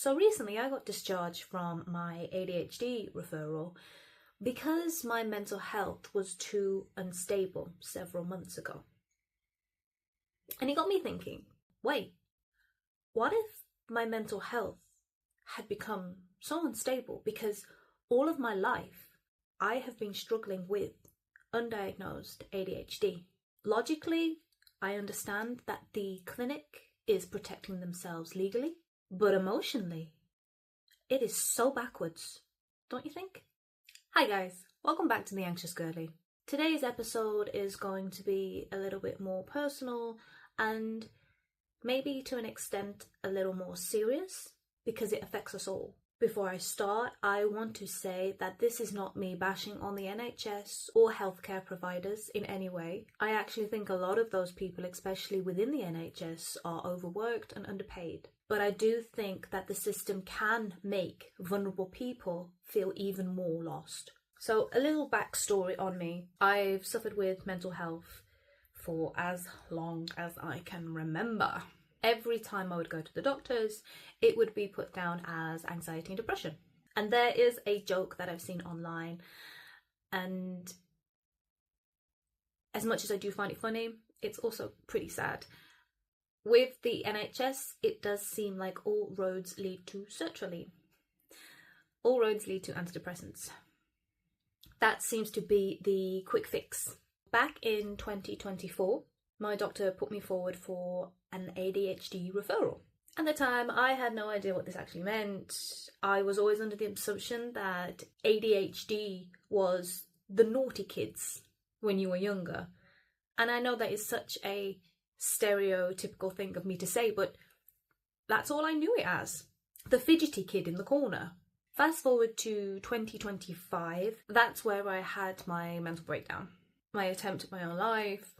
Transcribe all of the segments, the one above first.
So recently I got discharged from my ADHD referral because my mental health was too unstable several months ago. And it got me thinking, wait, what if my mental health had become so unstable because all of my life I have been struggling with undiagnosed ADHD? Logically, I understand that the clinic is protecting themselves legally, but emotionally, it is so backwards, don't you think? Hi guys, welcome back to The Anxious Girly. Today's episode is going to be a little bit more personal and maybe to an extent a little more serious because it affects us all. Before I start, I want to say that this is not me bashing on the NHS or healthcare providers in any way. I actually think a lot of those people, especially within the NHS, are overworked and underpaid. But I do think that the system can make vulnerable people feel even more lost. So a little backstory on me. I've suffered with mental health for as long as I can remember. Every time I would go to the doctors, it would be put down as anxiety and depression. And there is a joke that I've seen online, and as much as I do find it funny, it's also pretty sad. With the NHS, it does seem like all roads lead to sertraline. All roads lead to antidepressants. That seems to be the quick fix. Back in 2024, my doctor put me forward for an ADHD referral. At the time, I had no idea what this actually meant. I was always under the assumption that ADHD was the naughty kids when you were younger. And I know that is such a stereotypical thing of me to say, but that's all I knew it as. The fidgety kid in the corner. Fast forward to 2025, that's where I had my mental breakdown. My attempt at my own life.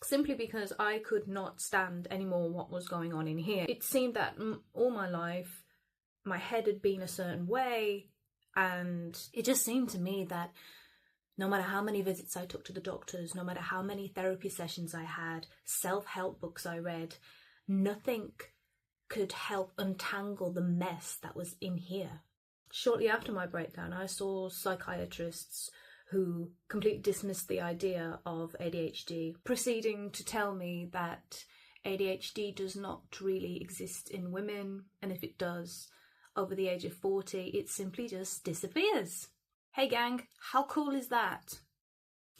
Simply because I could not stand anymore what was going on in here. It seemed that all my life, my head had been a certain way, and it just seemed to me that no matter how many visits I took to the doctors, no matter how many therapy sessions I had, self-help books I read, nothing could help untangle the mess that was in here. Shortly after my breakdown, I saw psychiatrists who completely dismissed the idea of ADHD, proceeding to tell me that ADHD does not really exist in women, and if it does, over the age of 40, it simply just disappears. Hey gang, how cool is that?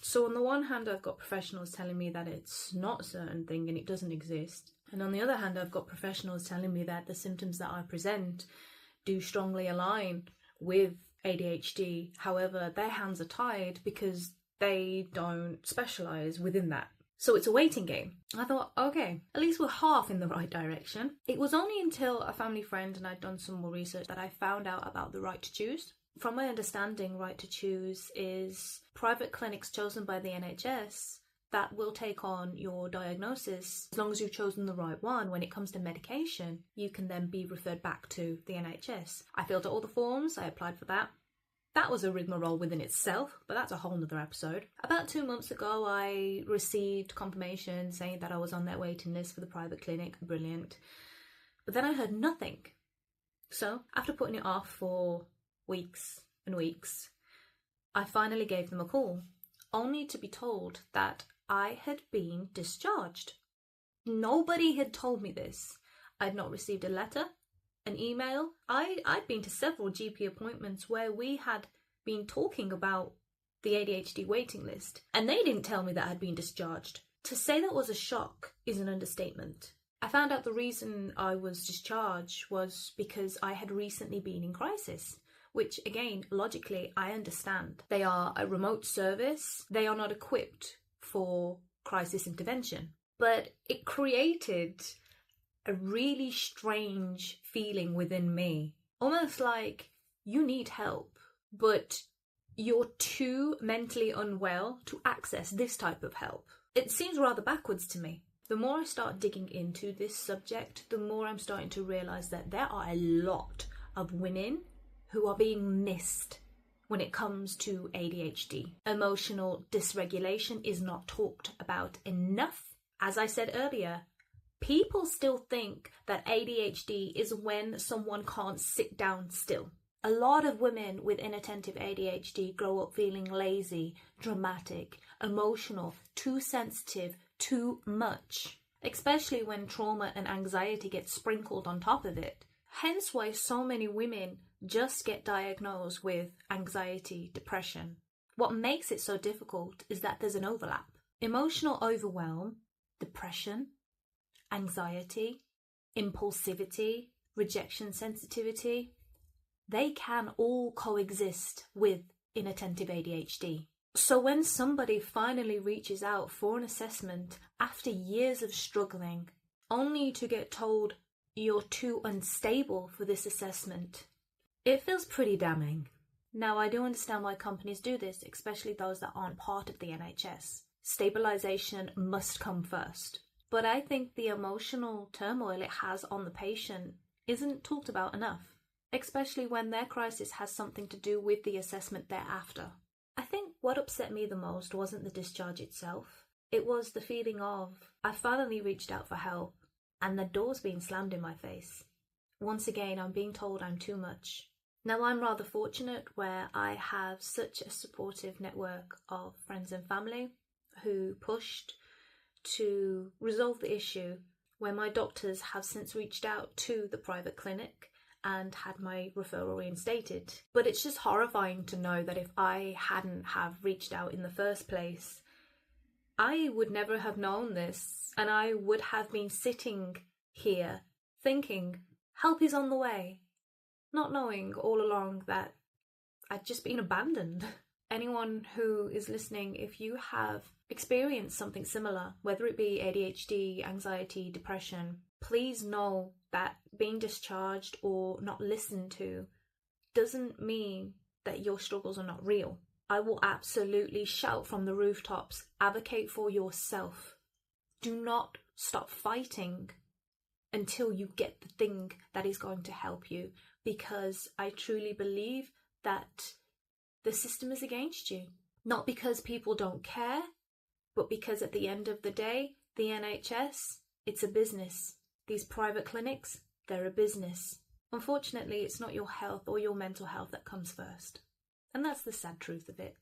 So on the one hand, I've got professionals telling me that it's not a certain thing and it doesn't exist. And on the other hand, I've got professionals telling me that the symptoms that I present do strongly align with ADHD. However, their hands are tied because they don't specialise within that. So it's a waiting game. I thought, okay, at least we're half in the right direction. It was only until a family friend and I'd done some more research that I found out about the right to choose. From my understanding, right to choose is private clinics chosen by the NHS that will take on your diagnosis. As long as you've chosen the right one, when it comes to medication, you can then be referred back to the NHS. I filled out all the forms, I applied for that. That was a rigmarole within itself, but that's a whole nother episode. About 2 months ago, I received confirmation saying that I was on their waiting list for the private clinic. Brilliant. But then I heard nothing. So, after putting it off for weeks and weeks, I finally gave them a call, only to be told that I had been discharged. Nobody had told me this. I'd not received a letter, an email. I'd been to several GP appointments where we had been talking about the ADHD waiting list, and they didn't tell me that I'd been discharged. To say that was a shock is an understatement. I found out the reason I was discharged was because I had recently been in crisis, which again, logically, I understand. They are a remote service. They are not equipped for crisis intervention. But it created a really strange feeling within me. Almost like you need help, but you're too mentally unwell to access this type of help. It seems rather backwards to me. The more I start digging into this subject, the more I'm starting to realise that there are a lot of women who are being missed when it comes to ADHD. Emotional dysregulation is not talked about enough. As I said earlier, People still think that ADHD is when someone can't sit down still. A lot of women with inattentive ADHD grow up feeling lazy, dramatic, emotional, too sensitive, too much, especially when trauma and anxiety get sprinkled on top of it. Hence why so many women just get diagnosed with anxiety, depression. What makes it so difficult is that there's an overlap. Emotional overwhelm, depression, anxiety, impulsivity, rejection sensitivity, they can all coexist with inattentive ADHD. So when somebody finally reaches out for an assessment after years of struggling, only to get told you're too unstable for this assessment, it feels pretty damning. Now, I do understand why companies do this, especially those that aren't part of the NHS. Stabilisation must come first. But I think the emotional turmoil it has on the patient isn't talked about enough, especially when their crisis has something to do with the assessment thereafter. I think what upset me the most wasn't the discharge itself. It was the feeling of, I finally reached out for help and the door's being slammed in my face. Once again, I'm being told I'm too much. Now, I'm rather fortunate where I have such a supportive network of friends and family who pushed to resolve the issue, where my doctors have since reached out to the private clinic and had my referral reinstated. But it's just horrifying to know that if I hadn't have reached out in the first place, I would never have known this, and I would have been sitting here thinking help is on the way, not knowing all along that I'd just been abandoned. Anyone who is listening, if you have experienced something similar, whether it be ADHD, anxiety, depression, please know that being discharged or not listened to doesn't mean that your struggles are not real. I will absolutely shout from the rooftops, advocate for yourself. Do not stop fighting until you get the thing that is going to help you, because I truly believe that the system is against you. Not because people don't care, but because at the end of the day, the NHS, it's a business. These private clinics, they're a business. Unfortunately, it's not your health or your mental health that comes first. And that's the sad truth of it.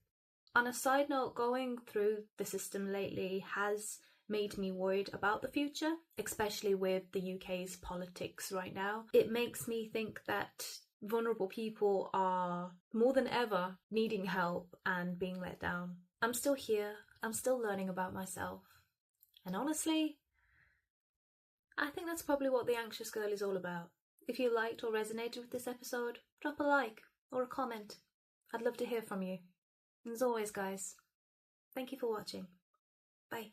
On a side note, going through the system lately has made me worried about the future, especially with the UK's politics right now. It makes me think that vulnerable people are more than ever needing help and being let down. I'm still here. I'm still learning about myself. And honestly, I think that's probably what The Anxious Girl is all about. If you liked or resonated with this episode, drop a like or a comment. I'd love to hear from you. And as always, guys, thank you for watching. Bye.